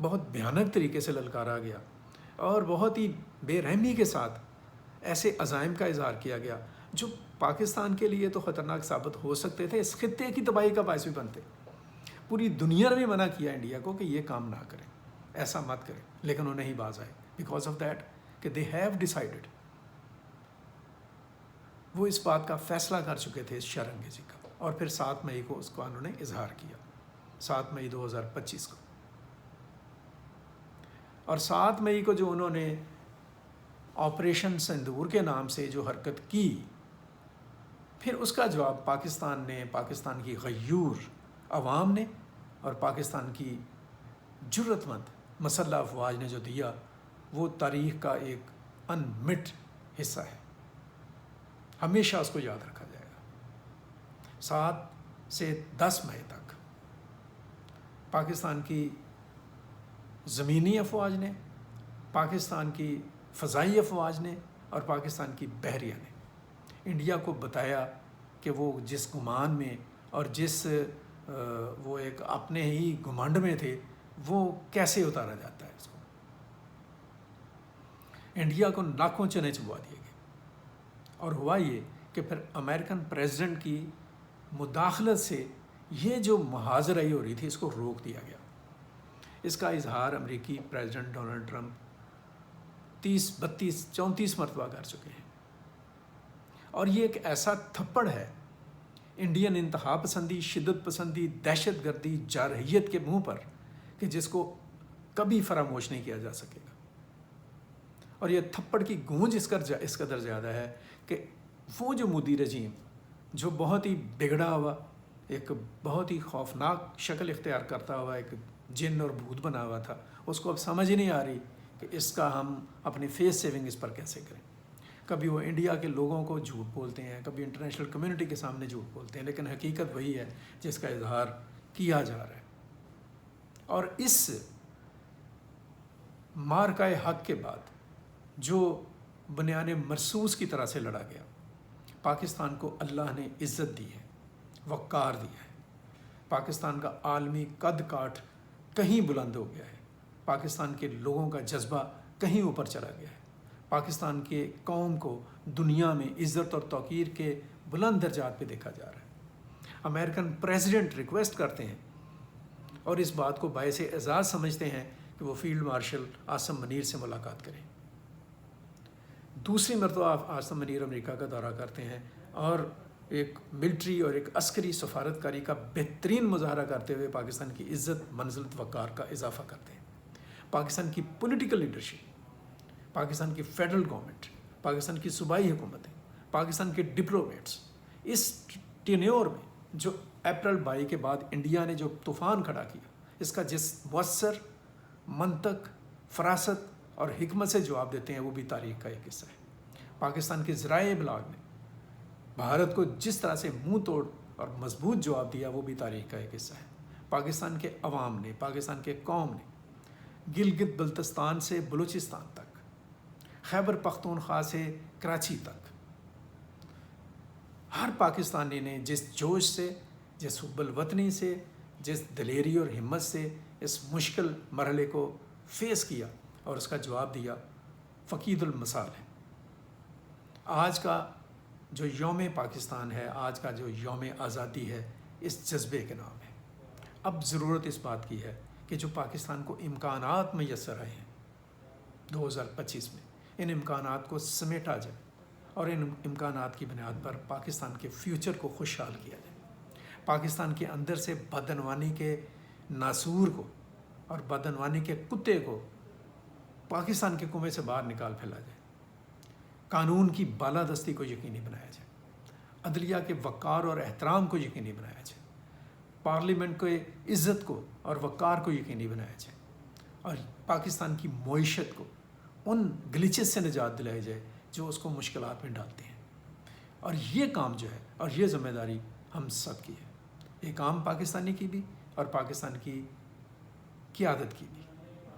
بہت بھیانک طریقے سے للکارا گیا اور بہت ہی بے رحمی کے ساتھ ایسے عزائم کا اظہار کیا گیا جو پاکستان کے لیے تو خطرناک ثابت ہو سکتے تھے، اس خطے کی تباہی کا باعث بھی بنتے۔ پوری دنیا نے بھی منع کیا انڈیا کو کہ یہ کام نہ کریں، ایسا مت کریں، لیکن وہ نہیں باز آئے بیکاز آف دیٹ کہ دے ہیو ڈیسائیڈڈ، وہ اس بات کا فیصلہ کر چکے تھے اس شرانگیزی کا، اور پھر 7 مئی کو اس کو انہوں نے اظہار کیا، 7 مئی 2025 کو۔ اور 7 مئی کو جو انہوں نے آپریشن سندور کے نام سے جو حرکت کی، پھر اس کا جواب پاکستان نے، پاکستان کی غیور عوام نے اور پاکستان کی جرأت مند مسلح افواج نے جو دیا، وہ تاریخ کا ایک انمٹ حصہ ہے، ہمیشہ اس کو یاد رکھا جائے گا۔ 7 سے 10 مئی تک پاکستان کی زمینی افواج نے، پاکستان کی فضائی افواج نے اور پاکستان کی بحریہ نے انڈیا کو بتایا کہ وہ جس گمان میں اور جس وہ ایک اپنے ہی گھمنڈ میں تھے، وہ کیسے اتارا جاتا ہے اس کو۔ انڈیا کو ناکوں چنے چبوا دیے گئے، اور ہوا یہ کہ پھر امریکن پریزیڈنٹ کی مداخلت سے یہ جو محاذرئی ہو رہی تھی اس کو روک دیا گیا۔ اس کا اظہار امریکی پریزیڈنٹ ڈونلڈ ٹرمپ 30، 32، 34 مرتبہ کر چکے ہیں، اور یہ ایک ایسا تھپڑ ہے انڈین انتہا پسندی، شدت پسندی، دہشت گردی، جارحیت کے منہ پر کہ جس کو کبھی فراموش نہیں کیا جا سکے گا۔ اور یہ تھپڑ کی گونج اس قدر زیادہ ہے کہ وہ جو مودی رجیم جو بہت ہی بگڑا ہوا، ایک بہت ہی خوفناک شکل اختیار کرتا ہوا ایک جن اور بھوت بنا ہوا تھا، اس کو اب سمجھ ہی نہیں آ رہی کہ اس کا ہم اپنی فیس سیونگ اس پر کیسے کریں۔ کبھی وہ انڈیا کے لوگوں کو جھوٹ بولتے ہیں، کبھی انٹرنیشنل کمیونٹی کے سامنے جھوٹ بولتے ہیں، لیکن حقیقت وہی ہے جس کا اظہار کیا جا رہا ہے۔ اور اس مارکہ حق کے بعد جو بنیان مرصوص کی طرح سے لڑا گیا، پاکستان کو اللہ نے عزت دی ہے، وقار دیا ہے، پاکستان کا عالمی قد کاٹ کہیں بلند ہو گیا ہے، پاکستان کے لوگوں کا جذبہ کہیں اوپر چلا گیا ہے، پاکستان کے قوم کو دنیا میں عزت اور توقیر کے بلند درجات پہ دیکھا جا رہا ہے۔ امریکن پریزیڈنٹ ریکویسٹ کرتے ہیں اور اس بات کو باعث اعزاز سمجھتے ہیں کہ وہ فیلڈ مارشل عاصم منیر سے ملاقات کریں۔ دوسری مرتبہ عاصم منیر امریکہ کا دورہ کرتے ہیں اور ایک ملٹری اور ایک عسکری سفارتکاری کا بہترین مظاہرہ کرتے ہوئے پاکستان کی عزت، منزلت، وقار کا اضافہ کرتے ہیں۔ پاکستان کی پولیٹیکل لیڈرشپ، پاکستان کی فیڈرل گورنمنٹ، پاکستان کی صوبائی حکومتیں، پاکستان کے ڈپلومیٹس اس ٹینیور میں جو اپریل 22 کے بعد انڈیا نے جو طوفان کھڑا کیا، اس کا جس مؤثر منطق، فراست اور حکمت سے جواب دیتے ہیں، وہ بھی تاریخ کا ایک حصہ ہے۔ پاکستان کے ذرائع ابلاغ نے بھارت کو جس طرح سے منہ توڑ اور مضبوط جواب دیا، وہ بھی تاریخ کا ایک حصہ ہے۔ پاکستان کے عوام نے، پاکستان کے قوم نے گلگت بلتستان سے بلوچستان تک، خیبر پختونخوا سے کراچی تک، ہر پاکستانی نے جس جوش سے، جس حب الوطنی سے، جس دلیری اور ہمت سے اس مشکل مرحلے کو فیس کیا اور اس کا جواب دیا، فقید المثال ہے۔ آج کا جو یوم پاکستان ہے، آج کا جو یوم آزادی ہے، اس جذبے کے نام ہے۔ اب ضرورت اس بات کی ہے کہ جو پاکستان کو امکانات میسر آئے ہیں 2025 میں، ان امکانات کو سمیٹا جائے اور ان امکانات کی بنیاد پر پاکستان کے فیوچر کو خوشحال کیا جائے۔ پاکستان کے اندر سے بدعنوانی کے ناسور کو اور بدعنوانی کے کتے کو پاکستان کے کنویں سے باہر نکال پھیلا جائے، قانون کی بالادستی کو یقینی بنایا جائے، عدلیہ کے وقار اور احترام کو یقینی بنایا جائے، پارلیمنٹ کے عزت کو اور وقار کو یقینی بنایا جائے، اور پاکستان کی معیشت کو ان گلیچز سے نجات دلائی جائے جو اس کو مشکلات میں ڈالتے ہیں۔ اور یہ کام جو ہے اور یہ ذمہ داری ہم سب کی ہے، ایک عام پاکستانی کی بھی اور پاکستان کی قیادت کی بھی۔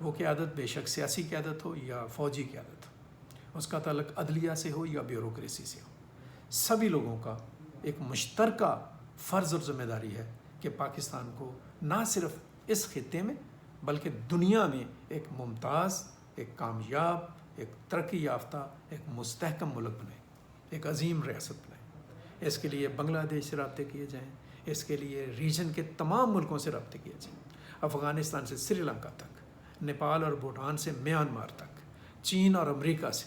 وہ قیادت بے شک سیاسی قیادت ہو یا فوجی قیادت ہو، اس کا تعلق عدلیہ سے ہو یا بیوروکریسی سے ہو، سبھی لوگوں کا ایک مشترکہ فرض اور ذمہ داری ہے کہ پاکستان کو نہ صرف اس خطے میں بلکہ دنیا میں ایک ممتاز، ایک کامیاب، ایک ترقی یافتہ، ایک مستحکم ملک بنائیں، ایک عظیم ریاست بنائیں۔ اس کے لیے بنگلہ دیش سے رابطے کیے جائیں، اس کے لیے ریجن کے تمام ملکوں سے رابطے کیے جائیں، افغانستان سے سری لنکا تک، نیپال اور بھوٹان سے میانمار تک، چین اور امریکہ سے،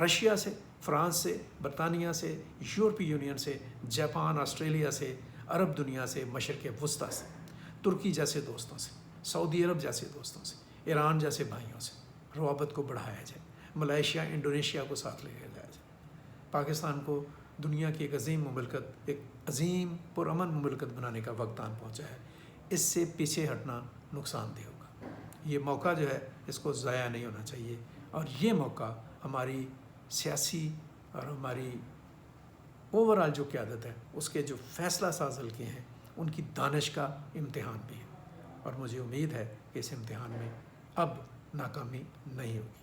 رشیا سے، فرانس سے، برطانیہ سے، یورپی یونین سے، جاپان، آسٹریلیا سے، عرب دنیا سے، مشرق وسطیٰ سے، ترکی جیسے دوستوں سے، سعودی عرب جیسے دوستوں سے، ایران جیسے بھائیوں سے روابط کو بڑھایا جائے، ملائیشیا، انڈونیشیا کو ساتھ لے جایا جائے۔ پاکستان کو دنیا کی ایک عظیم مملکت، ایک عظیم پرامن مملکت بنانے کا وقت آن پہنچا ہے۔ اس سے پیچھے ہٹنا نقصان دہ ہوگا۔ یہ موقع جو ہے اس کو ضائع نہیں ہونا چاہیے، اور یہ موقع ہماری سیاسی اور ہماری اوورال جو قیادت ہے اس کے جو فیصلہ ساز حلقے ہیں ان کی دانش کا امتحان بھی ہے، اور مجھے امید ہے کہ اس امتحان میں اب ناکامی نہیں ہوگی۔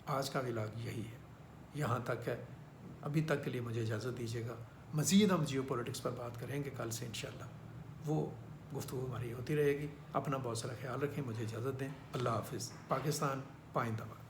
آج کا ولاگ یہی ہے، یہاں تک ہے۔ ابھی تک کے لیے مجھے اجازت دیجیے گا، مزید ہم جیو پولیٹکس پر بات کریں گے کل سے انشاءاللہ، وہ گفتگو ہماری ہوتی رہے گی۔ اپنا بہت سارا خیال رکھیں، مجھے اجازت دیں، اللہ حافظ۔ پاکستان پائندہ باد۔